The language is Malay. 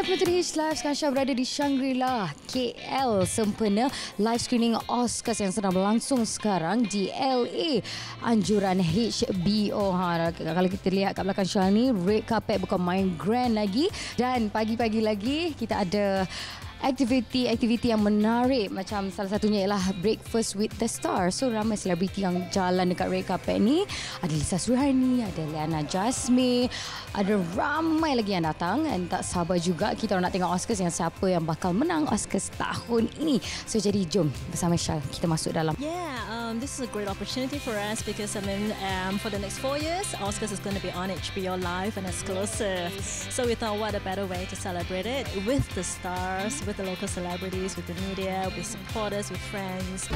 Welcome to the H Live. Sekarang Syah berada di Shangri-La KL sempena live screening Oscars yang sedang berlangsung sekarang di LA, anjuran HBO. Kalau kita lihat kat belakang Syah ni, red carpet bukan main grand lagi. Dan pagi-pagi lagi kita ada aktiviti yang menarik, macam salah satunya ialah Breakfast with the Stars. So ramai selebriti yang jalan dekat red carpet ni. Ada Lisa Suhani, ada Liana Jasmine, ada ramai lagi yang datang. Dan tak sabar juga kita nak tengok Oscars yang siapa yang bakal menang Oscars tahun ini. So jadi jom bersama Syah kita masuk dalam. This is a great opportunity for us because for the next 4 years, Oscars is going to be on HBO Live and exclusive. So we thought, what a better way to celebrate it with the stars, with the local celebrities, with the media, with supporters, with friends.